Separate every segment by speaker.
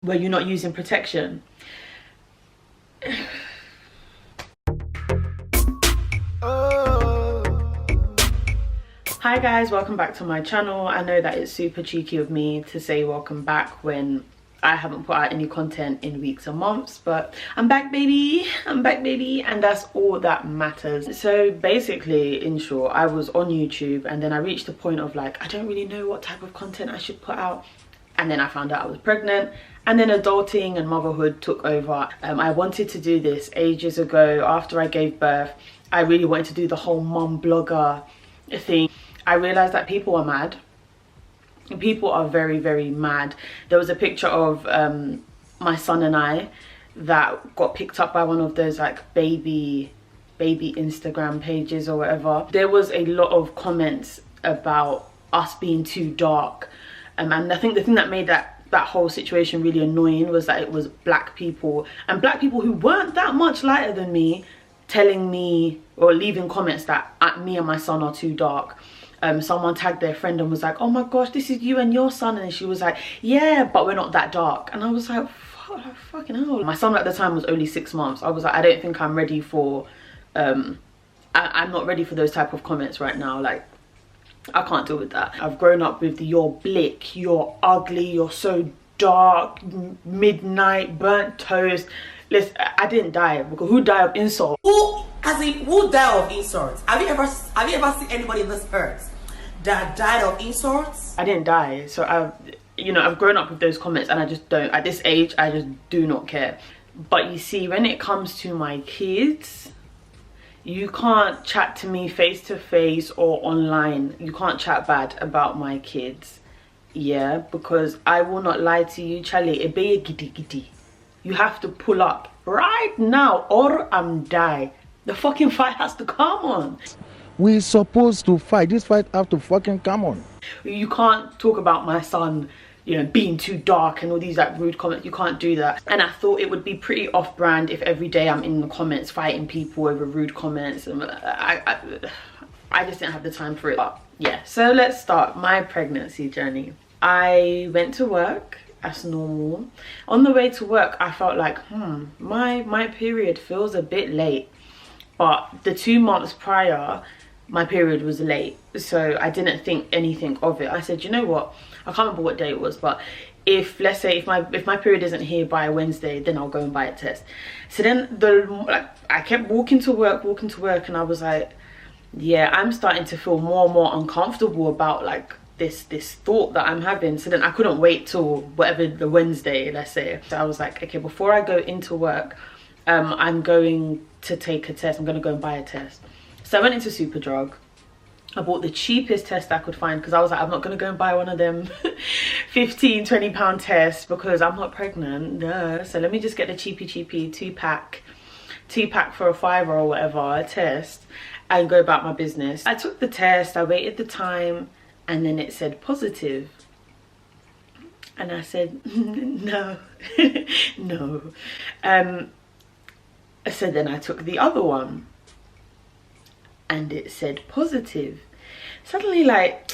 Speaker 1: where you're not using protection. Hi guys, welcome back to my channel. I know that it's super cheeky of me to say welcome back when I haven't put out any content in weeks or months, but I'm back, baby. I'm back, baby, and that's all that matters. So basically, in short, I was on YouTube and then I reached the point of like, I don't really know what type of content I should put out. And then I found out I was pregnant, and then adulting and motherhood took over. I wanted to do this ages ago. After I gave birth, I really wanted to do the whole mom blogger thing. I realized that people are mad. People are very, very mad. There was a picture of my son and I that got picked up by one of those like baby Instagram pages or whatever. There was a lot of comments about us being too dark. And I think the thing that made that whole situation really annoying was that it was black people, and black people who weren't that much lighter than me, telling me or leaving comments that me and my son are too dark. Someone tagged their friend and was like, oh my gosh, this is you and your son, and she was like, yeah, but we're not that dark. And I was like, fucking hell. My son at the time was only 6 months. I was like, I don't think I'm ready for I'm not ready for those type of comments right now. Like, I can't deal with that. I've grown up with the you're blick, you're ugly, you're so dark, midnight, burnt toast. Listen, I didn't die, because who died of insult?
Speaker 2: Who died of insults? Have you ever seen anybody in this earth that died of insults?
Speaker 1: I didn't die. So I've grown up with those comments, and I just don't, at this age, I just do not care. But you see, when it comes to my kids, you can't chat to me face to face or online. You can't chat bad about my kids. Yeah, because I will not lie to you, Charlie. It be a giddy giddy. You have to pull up right now or I'm die. The fucking fight has to come on.
Speaker 3: We're supposed to fight. This fight have to fucking come on.
Speaker 1: You can't talk about my son, you know, being too dark and all these like rude comments. You can't do that. And I thought it would be pretty off-brand if every day I'm in the comments fighting people over rude comments, and I just didn't have the time for it. But yeah, so let's start my pregnancy journey. I went to work as normal. On the way to work, I felt like my period feels a bit late, but the 2 months prior my period was late, so I didn't think anything of it. I said, you know what, I can't remember what day it was, but if, let's say, if my period isn't here by Wednesday, then I'll go and buy a test. So then I kept walking to work, and I was like, yeah, I'm starting to feel more and more uncomfortable about like this thought that I'm having. So then I couldn't wait till whatever the Wednesday, let's say. So I was like, okay, before I go into work, I'm going to take a test. I'm going to go and buy a test. So I went into Superdrug. I bought the cheapest test I could find, because I was like, I'm not going to go and buy one of them 15, 20 pound tests because I'm not pregnant. No. So let me just get the cheapy two pack for a £5 or whatever, a test, and go about my business. I took the test, I waited the time, and then it said positive. And I said, no, no. So then I took the other one, and it said positive. Suddenly, like,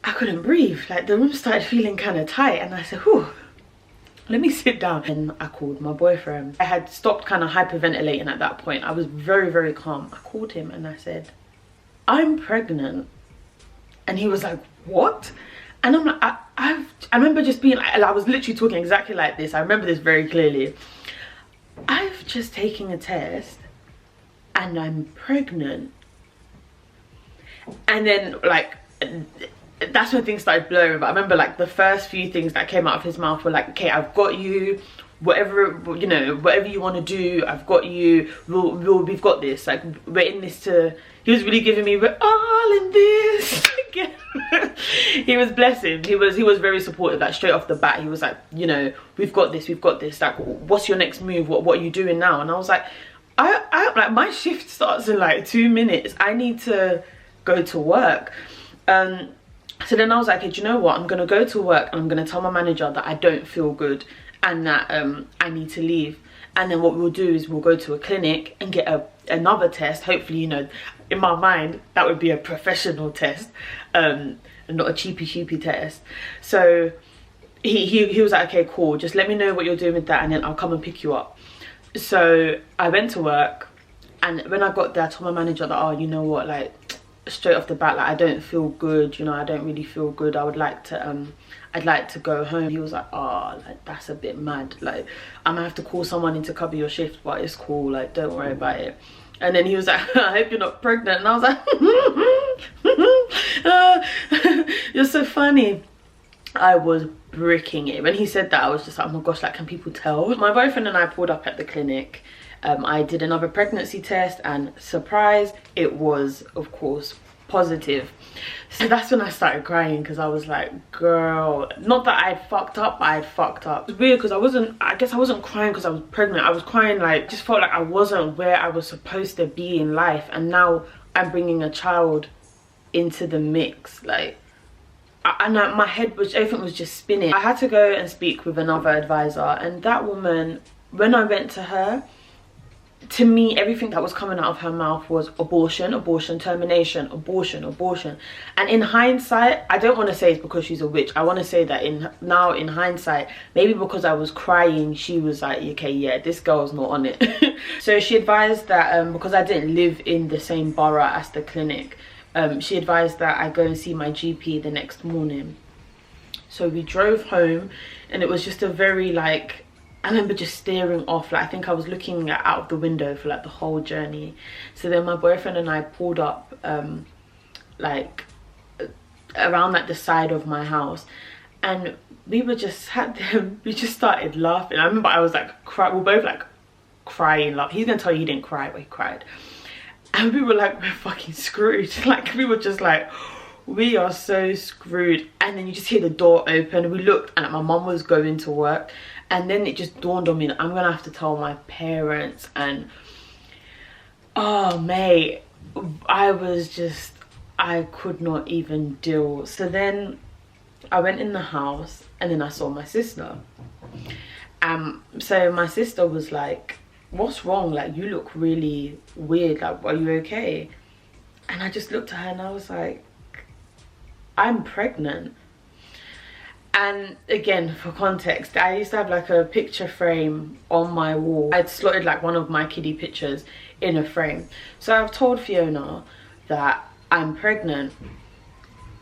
Speaker 1: I couldn't breathe. Like, the room started feeling kind of tight, and I said, whew, let me sit down. And I called my boyfriend. I had stopped kind of hyperventilating at that point. I was very, very calm. I called him and I said, I'm pregnant. And he was like, what? And I'm like, I remember just being like, I was literally talking exactly like this. I remember this very clearly. I've just taken a test and I'm pregnant. And then like, that's when things started blurring. But I remember like the first few things that came out of his mouth were like, okay, I've got you, whatever, you know, whatever you want to do, I've got you, we've got this, like, we're in this to, he was really giving me, we're all in this together. He was, bless him, he was very supportive. Like, straight off the bat, he was like, you know, we've got this, like, what's your next move, what are you doing now? And I was like, I like, my shift starts in like 2 minutes, I need to go to work. So then I was like, okay, do you know what, I'm gonna go to work and I'm gonna tell my manager that I don't feel good and that I need to leave. And then what we'll do is we'll go to a clinic and get another test. Hopefully, you know, in my mind, that would be a professional test, and not a cheapy test. So he was like, okay, cool, just let me know what you're doing with that and then I'll come and pick you up. So I went to work, and when I got there I told my manager that, oh, you know what, like straight off the bat, like I don't feel good, you know, I don't really feel good, I would like to I'd like to go home. He was like, oh, like that's a bit mad, like I'm gonna have to call someone in to cover your shift, but it's cool, like don't worry about it. And then he was like, I hope you're not pregnant. And I was like, you're so funny. I was bricking it. When he said that, I was just like, oh my gosh, like can people tell? My boyfriend and I pulled up at the clinic. I did another pregnancy test, and surprise, it was of course positive. So that's when I started crying, because I was like, girl, not that I'd fucked up, I'd fucked up. It was weird because I guess I wasn't crying because I was pregnant. I was crying like, just felt like I wasn't where I was supposed to be in life, and now I'm bringing a child into the mix, like, and my head was, everything was just spinning. I had to go and speak with another advisor, and that woman, when I went to her, to me everything that was coming out of her mouth was abortion, abortion, termination, abortion, abortion. And in hindsight, I don't want to say it's because she's a witch. I want to say that in hindsight, maybe because I was crying, she was like, okay, yeah, this girl's not on it. So she advised that because I didn't live in the same borough as the clinic, she advised that I go and see my GP the next morning. So we drove home, and it was just a very, like, I remember just staring off, like I think I was looking out of the window for like the whole journey. So then my boyfriend and I pulled up like around like the side of my house, and we were just sat there, we just started laughing. I remember I was like we were both like crying, like he's gonna tell you he didn't cry, but he cried. And we were like, we're fucking screwed. Like we were just like, we are so screwed. And then you just hear the door open. We looked, and my mum was going to work. And then it just dawned on me that I'm gonna have to tell my parents. And oh mate, I could not even deal. So then I went in the house, and then I saw my sister. So my sister was like, what's wrong? Like you look really weird, like are you okay? And I just looked at her and I was like, I'm pregnant. And again, for context, I used to have like a picture frame on my wall. I'd slotted like one of my kiddie pictures in a frame. So I've told Fiona that I'm pregnant,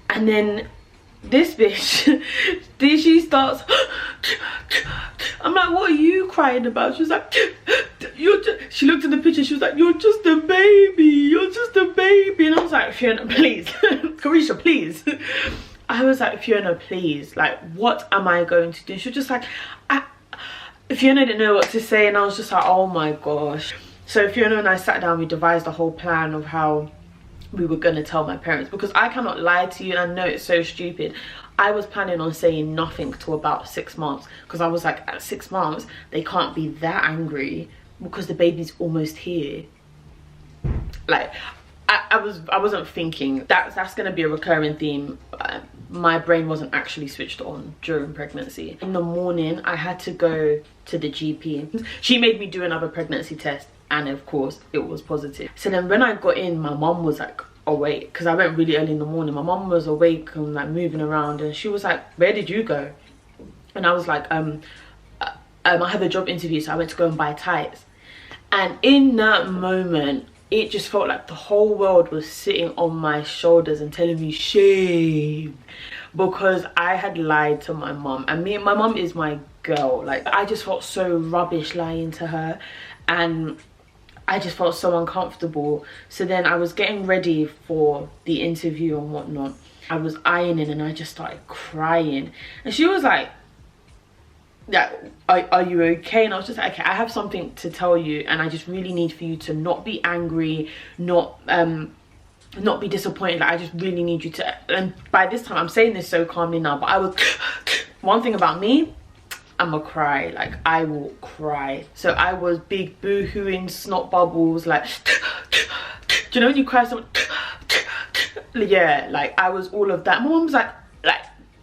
Speaker 1: and then this bitch, she starts, I'm like, what are you crying about? She was like, she looked at the picture, she was like, you're just a baby, you're just a baby. And I was like, Fiona, please, Carisha, please. I was like, Fiona, please, like, what am I going to do? She was just like, Fiona didn't know what to say, and I was just like, oh my gosh. So Fiona and I sat down, we devised a whole plan of how we were going to tell my parents, because I cannot lie to you, and I know it's so stupid. I was planning on saying nothing to about 6 months, because I was like, at 6 months, they can't be that angry because the baby's almost here. Like, I wasn't thinking that's going to be a recurring theme. My brain wasn't actually switched on during pregnancy. In the morning, I had to go to the GP. She made me do another pregnancy test, and of course it was positive. So then when I got in, my mom was like awake, because I went really early in the morning. My mom was awake and like moving around, and she was like, where did you go? And I was like, I had a job interview, so I went to go and buy tights. And in that moment, it just felt like the whole world was sitting on my shoulders and telling me shame, because I had lied to my mom. And my mom is my girl. Like, I just felt so rubbish lying to her, and I just felt so uncomfortable. So then I was getting ready for the interview and whatnot. I was ironing, and I just started crying, and she was like, yeah, are you okay? And I was just like, okay, I have something to tell you, and I just really need for you to not be angry, not be disappointed. Like, I just really need you to, and by this time, I'm saying this so calmly now, but I was, one thing about me, I'm a cry, like I will cry. So I was big boo-hooing, snot bubbles, like, do you know when you cry so, yeah, like I was all of that. My mom was like,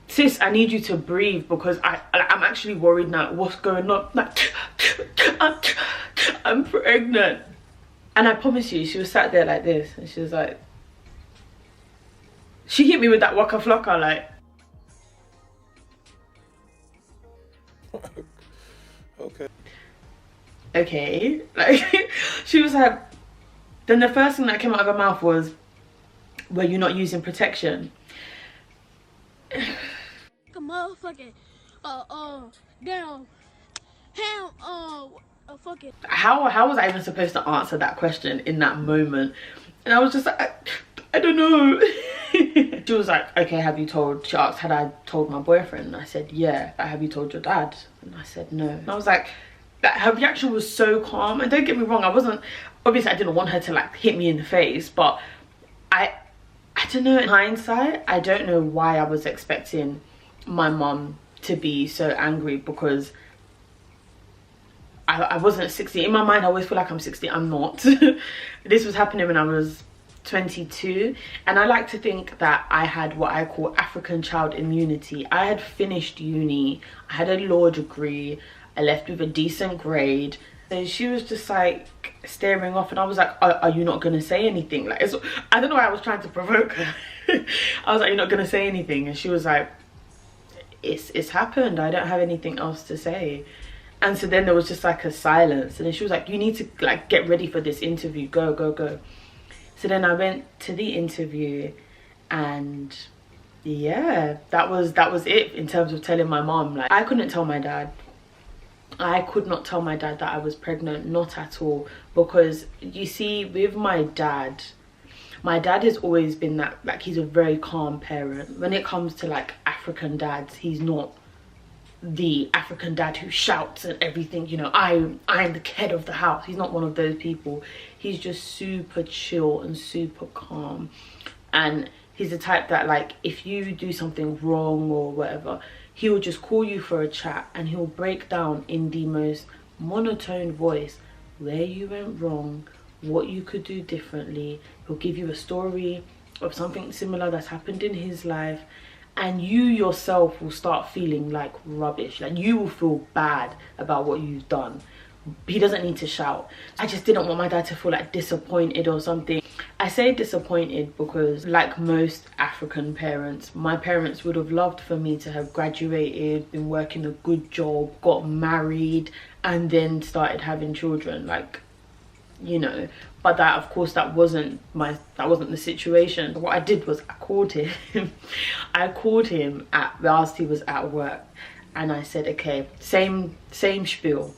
Speaker 1: sis, I need you to breathe, because I'm actually worried now. What's going on? Like, I'm pregnant. And I promise you, she was sat there like this, and she was like, she hit me with that waka flocka, like, Okay. Like, she was like, then the first thing that came out of her mouth was, were you not using protection?
Speaker 4: A motherfucking, damn, fucking.
Speaker 1: How was I even supposed to answer that question in that moment? And I was just like, I don't know. She was like, okay, she asked, had I told my boyfriend? And I said, yeah. Like, have you told your dad? And I said, no. And I was like, her reaction was so calm. And don't get me wrong, obviously I didn't want her to like hit me in the face, but I don't know, in hindsight, I don't know why I was expecting my mom to be so angry, because I wasn't 60. In my mind, I always feel like I'm 60. I'm not. This was happening when I was 22, and I like to think that I had what I call African child immunity. I had finished uni, I had a law degree, I left with a decent grade. So she was just like staring off, and I was like, are you not gonna say anything? Like, I don't know why I was trying to provoke her. I was like, you're not gonna say anything? And she was like, it's happened, I don't have anything else to say. And so then there was just like a silence, and then she was like, you need to like get ready for this interview, go. So then I went to the interview, and yeah, that was it in terms of telling my mom. Like, I couldn't tell my dad. I could not tell my dad that I was pregnant, not at all, because you see, with my dad has always been that, like, he's a very calm parent. When it comes to like African dads, he's not the African dad who shouts and everything, you know, I'm the head of the house. He's not one of those people. He's just super chill and super calm, and he's the type that, like, if you do something wrong or whatever, he will just call you for a chat, and he'll break down in the most monotone voice where you went wrong, what you could do differently. He'll give you a story of something similar that's happened in his life, and you yourself will start feeling like rubbish. Like, you will feel bad about what you've done. He doesn't need to shout. I just didn't want my dad to feel like disappointed or something. I say disappointed because, like most African parents, my parents would have loved for me to have graduated, been working a good job, got married, and then started having children, like, you know. But that, of course, that wasn't the situation. What I did was I called him. I called him whilst he was at work, and I said, okay, same spiel,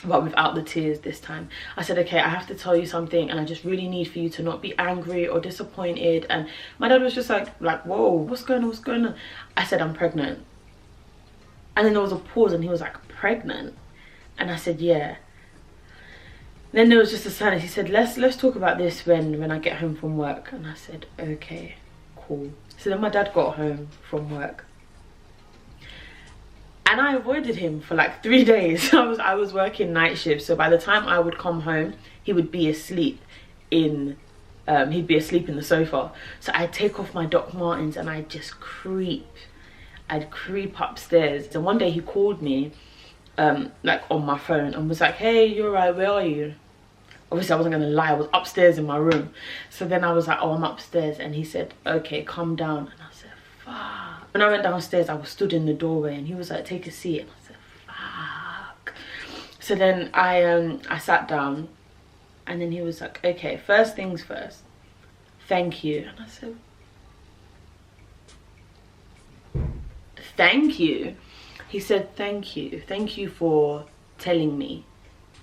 Speaker 1: but without the tears this time. I said, okay, I have to tell you something, and I just really need for you to not be angry or disappointed. And my dad was just like, whoa, what's going on? I said, I'm pregnant. And then there was a pause, and he was like, pregnant? And I said, yeah. Then there was just a silence. He said, let's talk about this when I get home from work. And I said, okay, cool. So then my dad got home from work, and I avoided him for like 3 days. I was working night shifts, so by the time I would come home, he would be asleep in the sofa. So I'd take off my Doc Martens and I'd just creep upstairs. And one day he called me like on my phone and was like, hey, you're right, where are you? Obviously I wasn't gonna lie, I was upstairs in my room. So then I was like, oh, I'm upstairs. And he said, okay, come down. And I said, fuck. When I went downstairs, I was stood in the doorway, and he was like, take a seat. And I said, fuck. So then I sat down, and then he was like, okay, first things first, thank you. And I said, thank you? He said, thank you for telling me,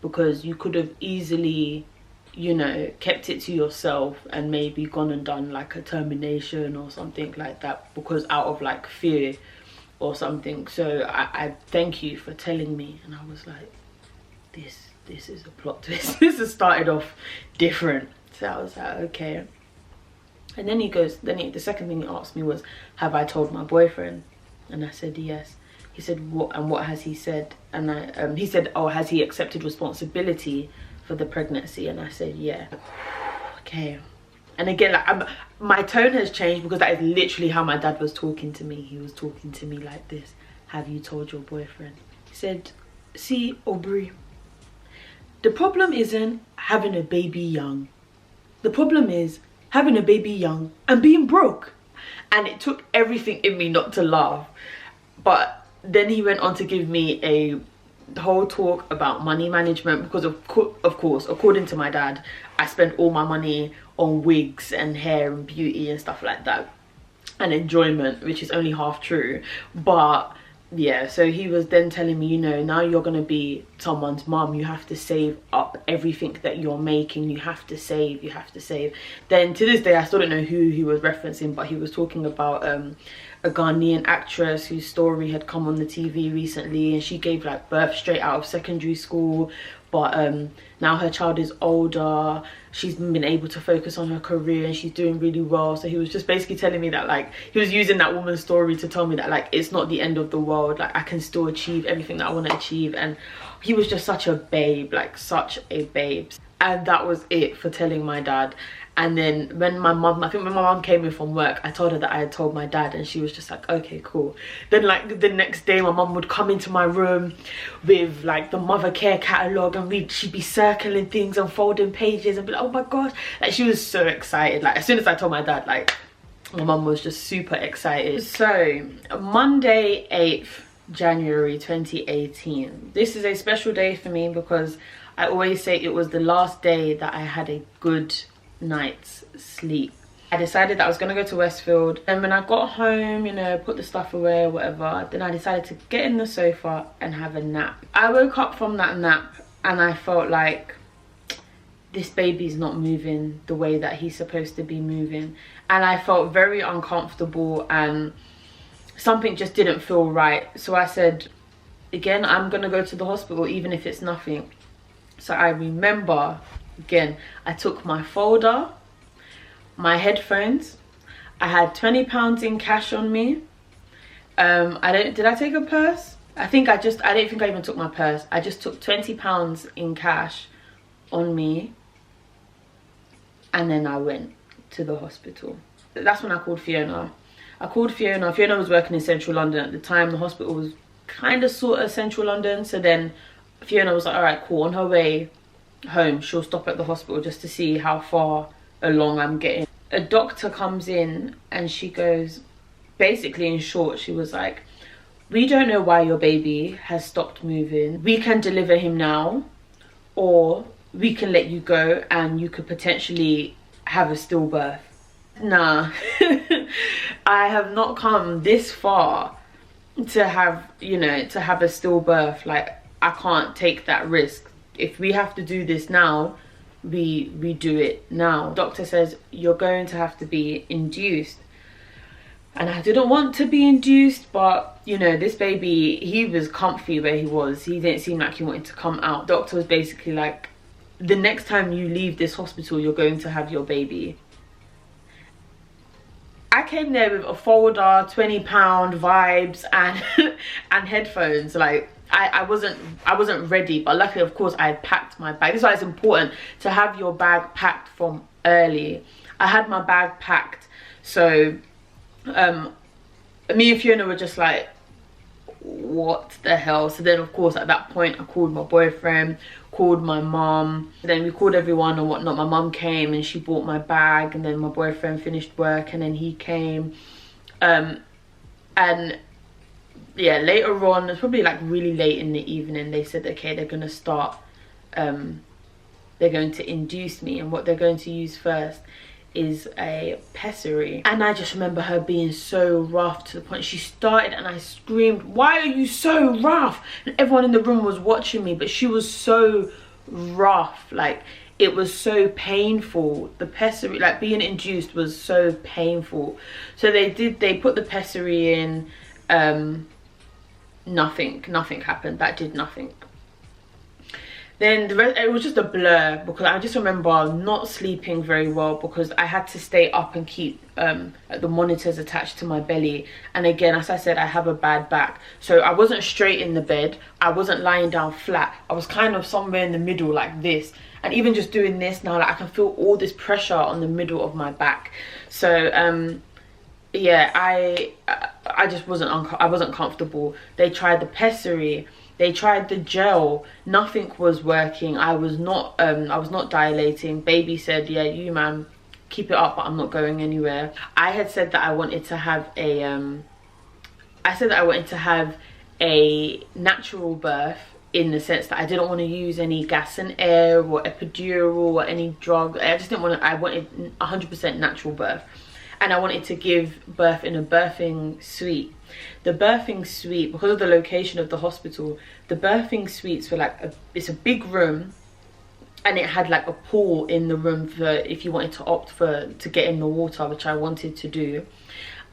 Speaker 1: because you could have easily, you know, kept it to yourself and maybe gone and done like a termination or something like that, because out of like fear or something. So I thank you for telling me. And I was like, this is a plot twist. This has started off different. So I was like, okay. And then he goes, the second thing he asked me was, have I told my boyfriend? And I said, yes. He said, what, and what has he said? And he said, oh, has he accepted responsibility for the pregnancy? And I said, yeah. Okay. And again, like, my tone has changed, because that is literally how my dad was talking to me. He was talking to me like this. Have you told your boyfriend? He said, see, Aubrey, the problem isn't having a baby young. The problem is having a baby young and being broke. And it took everything in me not to laugh. But then he went on to give me a whole talk about money management, because of course, according to my dad, I spent all my money on wigs and hair and beauty and stuff like that, and enjoyment, which is only half true. But yeah, so he was then telling me, you know, now you're gonna be someone's mum, you have to save up everything that you're making, you have to save. Then to this day I still don't know who he was referencing, but he was talking about a Ghanaian actress whose story had come on the TV recently, and she gave like birth straight out of secondary school, but now her child is older, she's been able to focus on her career and she's doing really well. So he was just basically telling me that, like, he was using that woman's story to tell me that, like, it's not the end of the world, like I can still achieve everything that I want to achieve. And he was just such a babe, like such a babe. And that was it for telling my dad. And then when my mum, I think when my mum came in from work, I told her that I had told my dad, and she was just like, okay, cool. Then like the next day, my mum would come into my room with like the mother care catalogue, and she'd be circling things and folding pages and be like, oh my gosh, like she was so excited. Like as soon as I told my dad, like my mum was just super excited. So Monday 8th January 2018, this is a special day for me because I always say it was the last day that I had a good night's sleep. I decided that I was gonna go to Westfield, and when I got home, you know, put the stuff away or whatever, then I decided to get in the sofa and have a nap. I woke up from that nap and I felt like this baby's not moving the way that he's supposed to be moving, and I felt very uncomfortable and something just didn't feel right. So I said, again, I'm gonna go to the hospital even if it's nothing. So I remember, again, I took my folder, my headphones, I had £20 in cash on me. Did I take a purse? I don't think I even took my purse. I just took £20 in cash on me, and then I went to the hospital. That's when I called Fiona. Fiona was working in central London at the time. The hospital was kind of sort of central London. So then Fiona was like, all right, cool, on her way home she'll stop at the hospital just to see how far along I'm getting. A doctor comes in and she goes, basically in short, she was like, we don't know why your baby has stopped moving. We can deliver him now, or we can let you go and you could potentially have a stillbirth. Nah, I have not come this far to have, you know, to have a stillbirth. Like, I can't take that risk. If we have to do this now, we do it now. Doctor says you're going to have to be induced, and I didn't want to be induced, but you know, this baby, he was comfy where he was. He didn't seem like he wanted to come out. Doctor was basically like, the next time you leave this hospital, you're going to have your baby. I came there with a folder, £20 vibes, and headphones. Like, I wasn't ready, but luckily, of course, I had packed my bag. This is why it's important to have your bag packed from early. I had my bag packed, so me and Fiona were just like, what the hell? So then, of course, at that point, I called my boyfriend, called my mum, then we called everyone and whatnot. My mum came and she bought my bag, and then my boyfriend finished work and then he came, and yeah, later on, it's probably like really late in the evening, they said, okay, they're gonna start, they're going to induce me, and what they're going to use first is a pessary. And I just remember her being so rough, to the point she started and I screamed, why are you so rough? And everyone in the room was watching me, but she was so rough, like it was so painful. The pessary, like being induced, was so painful. So they put the pessary in, nothing happened. That did nothing. Then the rest, it was just a blur, because I just remember not sleeping very well because I had to stay up and keep the monitors attached to my belly. And again, as I said, I have a bad back, so I wasn't straight in the bed, I wasn't lying down flat, I was kind of somewhere in the middle like this. And even just doing this now, like I can feel all this pressure on the middle of my back. So yeah, I just wasn't comfortable. They tried the pessary, they tried the gel, nothing was working. I was not dilating. Baby said, yeah, you man, keep it up, but I'm not going anywhere. I had said that I wanted to have a natural birth, in the sense that I didn't want to use any gas and air or epidural or any drug. I just didn't want to. I wanted 100% natural birth, and I wanted to give birth in a birthing suite. The birthing suite, because of the location of the hospital, the birthing suites were like it's a big room, and it had like a pool in the room for if you wanted to opt to get in the water, which I wanted to do.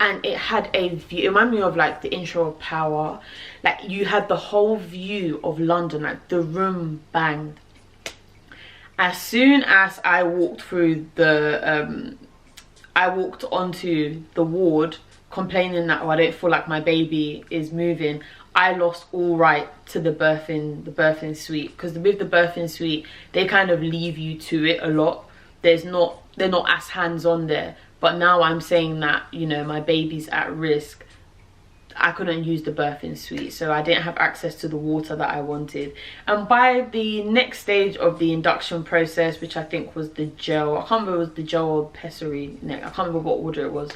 Speaker 1: And it had a view, it reminded me of like the intro of Power. Like you had the whole view of London, like the room banged. As soon as I walked through the I walked onto the ward complaining that, oh, I don't feel like my baby is moving, I lost all right to the birthing suite. Because with the birthing suite, they kind of leave you to it a lot. They're not as hands-on there. But now I'm saying that, you know, my baby's at risk, I couldn't use the birthing suite, so I didn't have access to the water that I wanted. And by the next stage of the induction process, which I think was the gel, I can't remember if it was the gel or pessary neck, I can't remember what order it was.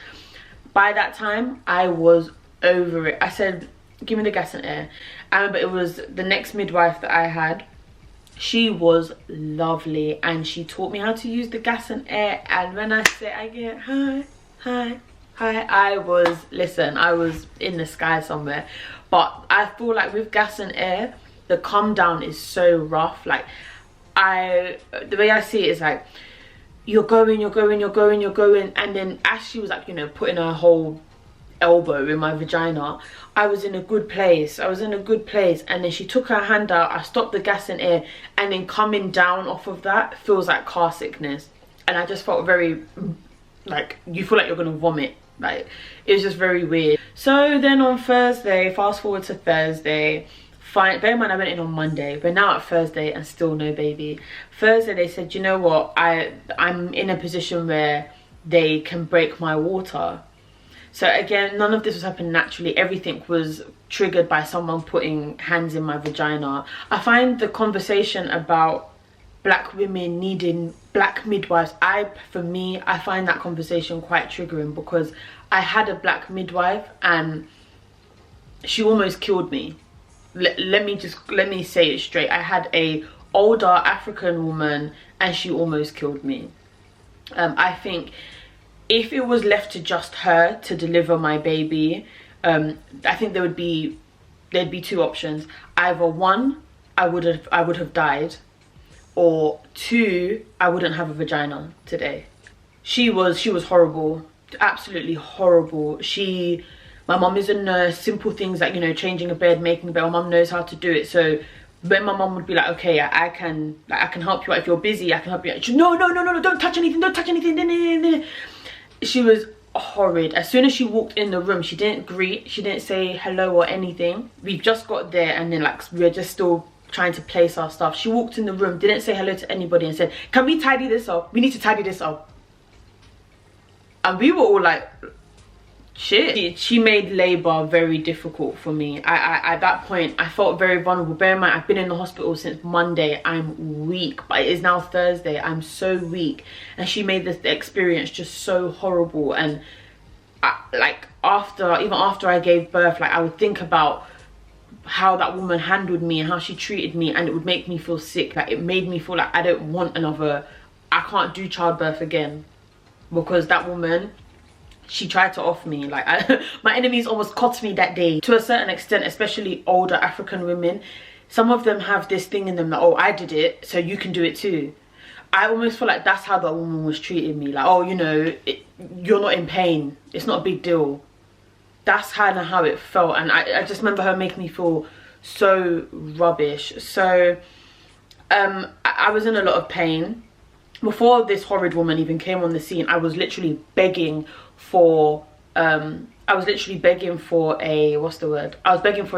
Speaker 1: By that time, I was over it. I said, give me the gas and air. I remember it was the next midwife that I had. She was lovely, and she taught me how to use the gas and air. And when I say I get hi, I was in the sky somewhere. But I feel like with gas and air, the come down is so rough. Like the way I see it is like you're going, and then as she was like, you know, putting her whole elbow in my vagina, I was in a good place, and then she took her hand out, I stopped the gas and air, and then coming down off of that feels like car sickness. And I just felt very, like, you feel like you're gonna vomit. Like, it was just very weird. So then on Thursday, fast forward to Thursday, fine, bear in mind I went in on Monday, but now at Thursday and still no baby. Thursday they said, you know what, I'm in a position where they can break my water. So again, none of this was happening naturally. Everything was triggered by someone putting hands in my vagina. I find the conversation about black women needing black midwives, for me, I find that conversation quite triggering, because I had a black midwife and she almost killed me. Let me say it straight. I had a older African woman and she almost killed me. I think if it was left to just her to deliver my baby, I think there'd be two options. Either one, I would have died, or two, I wouldn't have a vagina today. She was horrible, absolutely horrible. My mum is a nurse. Simple things like, you know, changing a bed, making a bed, my mum knows how to do it. So when my mum would be like, okay, I can help you out if you're busy, I can help you out. She, no, don't touch anything. She was horrid. As soon as she walked in the room, she didn't greet, she didn't say hello or anything. We've just got there, and then like we're just still trying to place our stuff. She walked in the room, didn't say hello to anybody, and said, can we tidy this up? We need to tidy this up. And we were all like, shit. She made labor very difficult for me. At that point, I felt very vulnerable. Bear in mind, I've been in the hospital since Monday. I'm weak, but it is now Thursday. I'm so weak, and she made this experience just so horrible. And even after I gave birth, like, I would think about how that woman handled me and how she treated me, and it would make me feel sick. Like, it made me feel like I can't do childbirth again, because that woman, she tried to off me. Like, my enemies almost caught me that day. To a certain extent, especially older African women, some of them have this thing in them that, oh, I did it, so you can do it too. I almost feel like that's how that woman was treating me. Like, oh, you know, you're not in pain, it's not a big deal. That's kind of how it felt. And I just remember her making me feel so rubbish. So I was in a lot of pain. Before this horrid woman even came on the scene, I was literally begging for a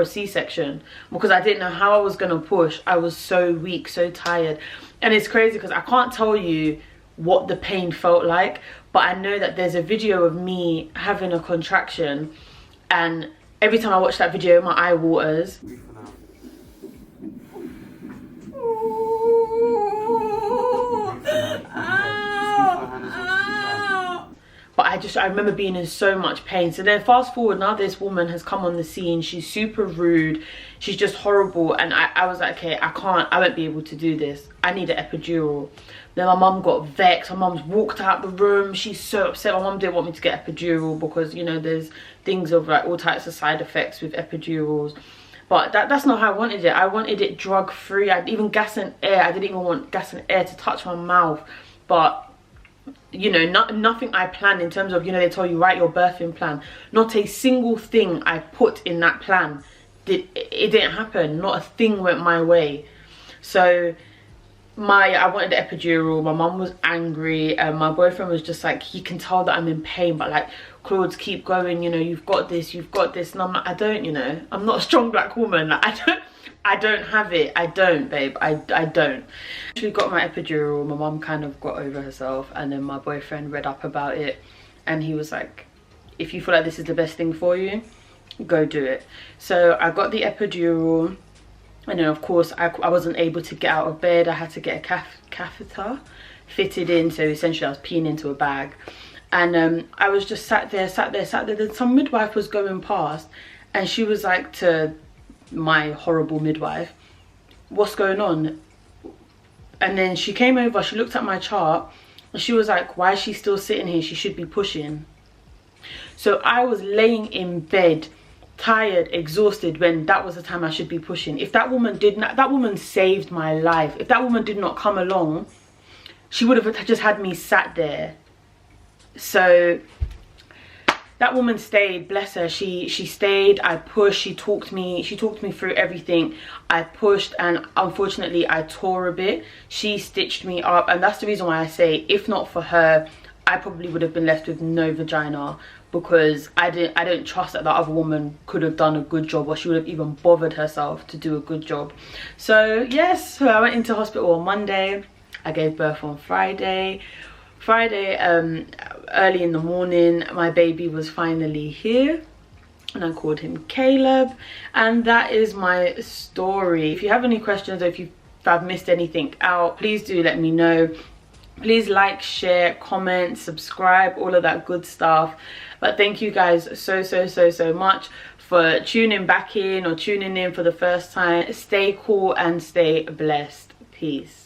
Speaker 1: C-section, because I didn't know how I was gonna push. I was so weak, so tired. And it's crazy because I can't tell you what the pain felt like, but I know that there's a video of me having a contraction, and every time I watch that video my eye waters. But I remember being in so much pain. So then fast forward, now this woman has come on the scene. She's super rude, she's just horrible, and I was like, okay, I won't be able to do this. I need an epidural. Then my mum got vexed. My mum's walked out the room. She's so upset. My mum didn't want me to get epidural because, you know, there's things of like all types of side effects with epidurals. But that's not how I wanted it. I wanted it drug free. Even gas and air. I didn't even want gas and air to touch my mouth. But, you know, nothing I planned in terms of, you know, they tell you write your birthing plan. Not a single thing I put in that plan. It didn't happen. Not a thing went my way. So I wanted the epidural. My mum was angry, and my boyfriend was just like, he can tell that I'm in pain, but like, Claude, keep going, you know, you've got this. And I'm like, I don't, you know, I'm not a strong black woman. Like, I don't have it. I don't, babe. I don't. Actually got my epidural. My mum kind of got over herself, and then my boyfriend read up about it, and he was like, if you feel like this is the best thing for you, go do it. So I got the epidural. And then of course I wasn't able to get out of bed. I had to get a catheter fitted in, so essentially I was peeing into a bag. And I was just sat there. Then some midwife was going past, and she was like to my horrible midwife, what's going on? And then she came over, she looked at my chart, and she was like, why is she still sitting here? She should be pushing. So I was laying in bed, tired, exhausted, when that was the time I should be pushing. If that woman that woman saved my life. If that woman did not come along, she would have just had me sat there. So that woman stayed, bless her. She stayed. I pushed. She talked me through everything. I pushed, and unfortunately I tore a bit. She stitched me up, and that's the reason why I say, if not for her, I probably would have been left with no vagina, because I don't trust that the other woman could have done a good job, or she would have even bothered herself to do a good job. So yes, so I went into hospital on Monday. I gave birth on Friday, early in the morning. My baby was finally here, and I called him Caleb, and that is my story. If you have any questions, or if I've missed anything out, please do let me know. Please like, share, comment, subscribe, all of that good stuff. But thank you guys so much for tuning back in, or tuning in for the first time. Stay cool and stay blessed. Peace.